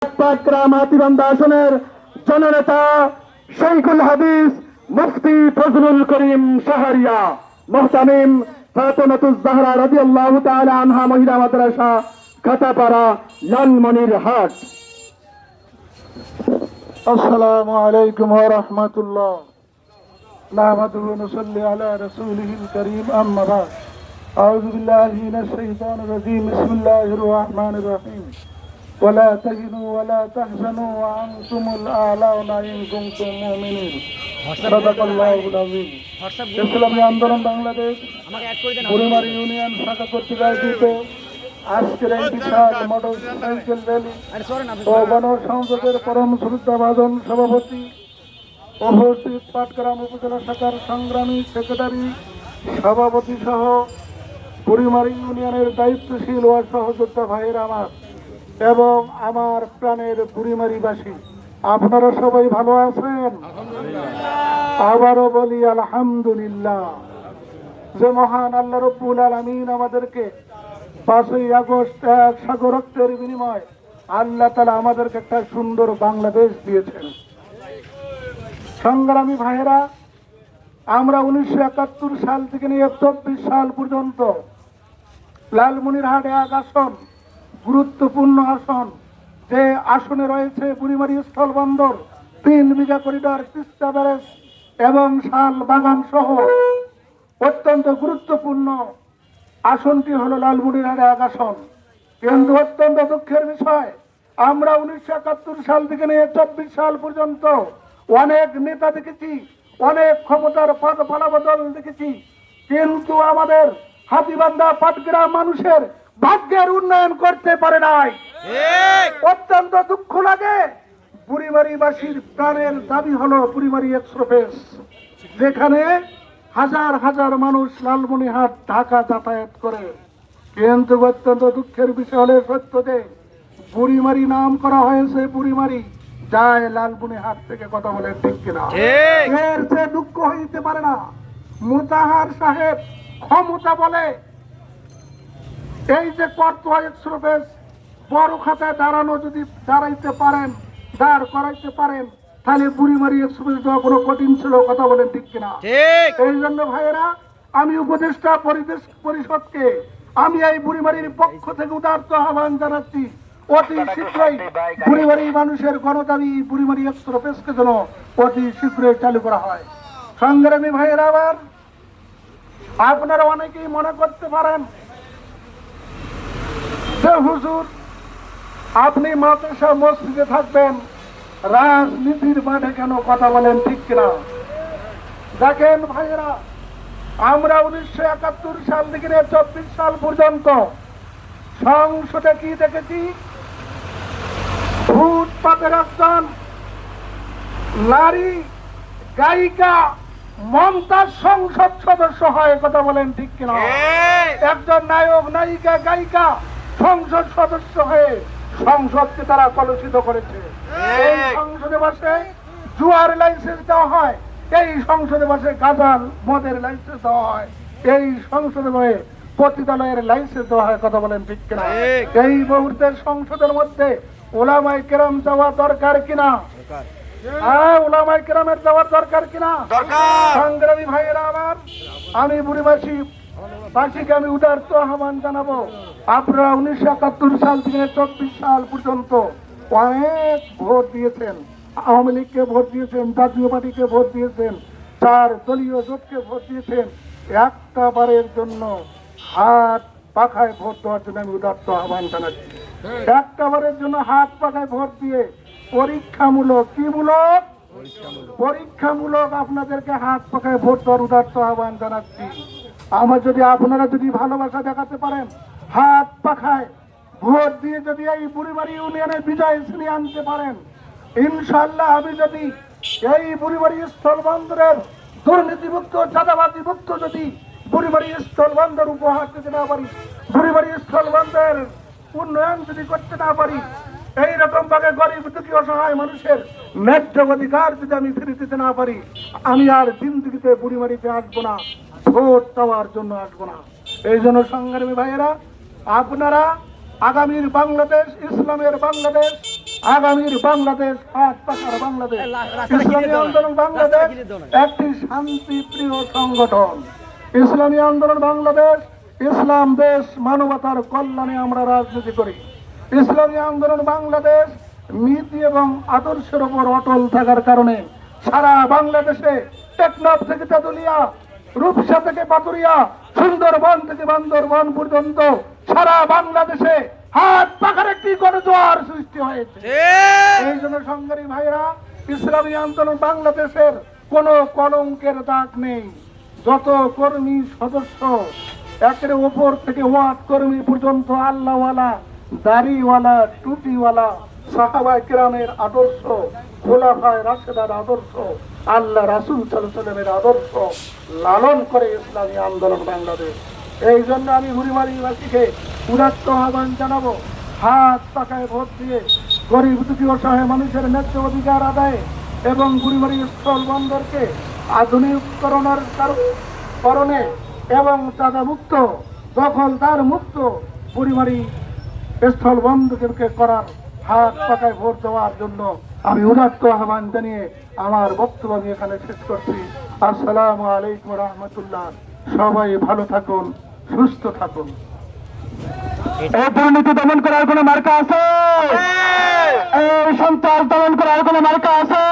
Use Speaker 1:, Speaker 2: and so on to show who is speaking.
Speaker 1: পাটগ্রাম হাতীবান্ধা আসনের জননেতা শৈখুল হাদিস মুফতি ফজলুল করিম শাহরিয়া মুহতামিম ফাতেমাতুজ জাহরা রাদিয়াল্লাহু তাআলা আনহা মহিলা মাদ্রাসা খাতাপাড়া লালমনিরহাট।
Speaker 2: আসসালামু আলাইকুম ওয়া রাহমাতুল্লাহ। নাহমাদুহু ওয়া নুসাল্লি আলা রাসূলিহিল কারীম, আম্মা বা'দ। আউযু বিল্লাহি মিনাশ শাইতানির রাজীম। বিসমিল্লাহির রহমানির রহিম। ওয়া লা তাহিনু ওয়া লা তাহজানু ওয়া আনতুমুল আ'লাউনা ইন কুনতুম মুমিনিন। সাদাকাল্লাহুল আযীম। ইসলামী আন্দোলন বাংলাদেশ বুড়িমারি ইউনিয়ন শাখা কর্তৃক আয়োজিত আজকের এই বিশাল মোটরসাইকেল র্যালি ও গণসংযোগের পরম শ্রদ্ধাভাজন সভাপতি উপস্থিত পাটগ্রাম উপজেলা শাখার সংগ্রামী সেক্রেটারি সভাপতি সহ বুড়িমারি ইউনিয়নের দায়িত্বশীল ও সহযোদ্ধা ভাইয়ের আমার এবং আমার প্রাণের বুড়িমারিবাসী, আপনারা সবাই ভালো আছেন? আবারও বলি আলহামদুলিল্লাহ। যে মহান আল্লাহ রব্বুল আলামিন আমাদেরকে 5ই আগস্ট এক সাগর রক্তের বিনিময় আল্লাহ তাআলা আমাদেরকে একটা সুন্দর বাংলাদেশ দিয়েছেন। সংগ্রামী ভাইয়েরা, আমরা 1971 সাল থেকে নিয়ে 24 সাল পর্যন্ত লালমনিরহাট এক আসন, গুরুত্বপূর্ণ আসন, যে আসনে রয়েছে বুড়িমারি স্থলবন্দর, 3 বিঘা করিডর, তিস্তা ব্যারেজ এবং শাল বাগান সহ অত্যন্ত গুরুত্বপূর্ণ আসনটি হলো লালমনিরহাট এক আসন। কিন্তু অত্যন্ত দুঃখের বিষয়, আমরা 1971 সাল থেকে নিয়ে 24 সাল পর্যন্ত অনেক নেতা দেখেছি, অনেক ক্ষমতার পালাবদল দেখেছি, কিন্তু আমাদের হাতীবান্ধা পাটগ্রাম মানুষের ভাগ্যের উন্নয়ন করতে পারে নাই। অত্যন্ত দুঃখ লাগে। বুড়িমারিবাসীর প্রাণের দাবি হলো বুড়িমারি এক্সপ্রেস, যেখানে হাজার হাজার মানুষ লালমনিরহাট ঢাকা যাতায়াত করে। কিন্তু অত্যন্ত দুঃখের বিষয় হলে সত্য যে বুড়িমারি নাম করা হয়েছে বুড়িমারি, যায় লালমনিরহাট থেকে, কথা বলে ঠিক কিনা? এর যে দুঃখ হইতে পারে না। মোতাহার সাহেব ক্ষমতা বলে এই যে কর্তোয়া এক্সপ্রেস বড় খাতায় দাঁড়াইতে পারেন, দাঁড় করাইতে পারেন, তাহলে বুড়িমারি এক্সপ্রেস দেওয়া কোনো কঠিন ছিল, কথা বলেন ঠিক কিনা? এই জন্য ভাইয়েরা, আমি উপদেষ্টা পরিষদকে আমি এই বুড়িমারির পক্ষ থেকে উদারত আহ্বান জানাচ্ছি, অতি শীঘ্রই বুড়িমারি মানুষের গণদাবি বুড়িমারি এক্সপ্রেসকে যেন অতি শীঘ্রই চালু করা হয়। সংগ্রামী ভাইয়েরা, আবার আপনারা অনেকেই মনে করতে পারেন যে হুজুর আপনি মাদ্রাসা মসজিদে থাকবেন, রাজনীতির মাঠে কেন, কথা বলেন ঠিক কিনা? দেখেন ভাইয়েরা, আমরা 1971 সাল থেকে 24 সাল পর্যন্ত সংসদে কি দেখেছি? ফুটপাতের একজন নারী গায়িকা মমতাজ সংসদ সদস্য হয়, কথা বলেন ঠিক কিনা? একজন নায়ক, নায়িকা, গায়িকা সংসদ সদস্য হয়ে সংসদকে তারা কলুষিত করেছে। এই সংসদে বসে জুয়ার লাইসেন্স দেওয়া হয়, এই সংসদে বসে গাঁজাল মদের লাইসেন্স দেওয়া হয়, এই সংসদে বসে পতিতালয়ের লাইসেন্স দেওয়া হয়, কথা বলেন ঠিক কিনা? এই মুহূর্তে সংসদের মধ্যে ওলামায়ে কেরাম যাওয়া দরকার কিনা? ওলামায়ে কেরামের যাওয়ার দরকার কিনা? সংগ্রামী ভাইয়েরা, আবার আমি বুড়িমারিবাসীকে আমি উদারত আহ্বান জানাবো, আপনারা 1971 সাল থেকে 24 সাল পর্যন্ত অনেক ভোট দিয়েছেন, আওয়ামী লীগকে ভোট দিয়েছেন, জাতীয় পার্টিকে ভোট দিয়েছেন, 4 দলীয় জোটকে ভোট দিয়েছেন। একটা বারের জন্য হাত পাখায় ভোট দেওয়ার জন্য আমি উদারত আহ্বান জানাচ্ছি। একটা বারের জন্য হাত পাখায় ভোট দিয়ে পরীক্ষামূলক, কি মূলক? পরীক্ষামূলক আপনাদেরকে হাত পাখায় ভোট দেওয়ার উদারত আহ্বান জানাচ্ছি। আপনারা যদি ভালোবাসা দেখাতে পারেন, হাত পাখায় ভোট দিয়ে যদি এই বুড়িমারি ইউনিয়নের বিজয় ছিনিয়ে আনতে পারেন, ইনশাআল্লাহ আমি যদি এই বুড়িমারি স্থলবন্দরের দুর্নীতিমুক্ত, চাঁদাবাজি মুক্ত যদি বুড়িমারি স্থলবন্দর উপহার দিতে না পারি, বুড়িমারি স্থলবন্দরের উন্নয়ন যদি করতে না পারি, এইরকম ভাবে গরিব দুঃখী অসহায় মানুষের ন্যায্য অধিকার যদি আমি ফিরে দিতে না পারি, আমি আর জিন্দেগিতে বুড়িমারিতে আসবো না, ভোট দেওয়ার জন্য আসবো না। এই জন্য সংগ্রামী ভাইয়েরা, আপনারা আগামীর বাংলাদেশ, ইসলামের বাংলাদেশ, আগামীর বাংলাদেশ, হাত পাখার বাংলাদেশ, ইসলামী আন্দোলন বাংলাদেশ একটি শান্তি প্রিয় সংগঠন। ইসলামী আন্দোলন বাংলাদেশ ইসলাম দেশ, মানবতার কল্যাণে আমরা রাজনীতি করি। ইসলামী আন্দোলন বাংলাদেশ নীতি এবং আদর্শের উপর অটল থাকার কারণে সারা বাংলাদেশে টেকনাফ থেকে তেতুলিয়া, রূপসা থেকে পাতুরিয়া, সুন্দরবন থেকে বান্দরবন পর্যন্ত সারা বাংলাদেশে হাত পাখার একটি গণজোয়ার সৃষ্টি হয়েছে। এই জন্য সংগ্রামী ভাইরা, ইসলামী আন্দোলন বাংলাদেশের কোনো কলঙ্কের দাগ নেই। যত কর্মী সদস্য, একের উপর থেকে ওয়ার্ড কর্মী পর্যন্ত আল্লাহওয়ালা, দাড়িওয়ালা, টুপিওয়ালা, সাহাবায়ে কেরামের আদর্শ, খোলাফায়ে রাশেদার আদর্শ, আল্লাহ রাসূল সাল্লাল্লাহু আলাইহি ওয়াসাল্লামের আদর্শ লালন করে ইসলামী আন্দোলন বাংলাদেশ। এই জন্য আমি বুড়িমারিবাসীকে উদাত্ত আহ্বান জানাবো, হাত পাখায় ভোট দিয়ে গরিব দুঃখী অসহায় মানুষের ন্যায্য অধিকার আদায়ে এবং বুড়িমারি স্থল বন্দরকে আধুনিকীকরণের করণে এবং চাঁদা মুক্ত, দখলদার মুক্ত বুড়িমারি স্থল বন্দরকে করার, হাত পাখায় ভোট দেওয়ার জন্য আমি উদাত্ত আহ্বান জানিয়ে আমার বক্তব্য আমি এখানে শেষ করছি। আসসালামু আলাইকুম রহমতুল্লাহ। সবাই ভালো থাকুন, সুস্থ থাকুন।
Speaker 1: এই দুর্নীতি দমন করার কোন মার্কা আছে? এই সন্ত্রাস দমন করার কোন মার্কা আছে?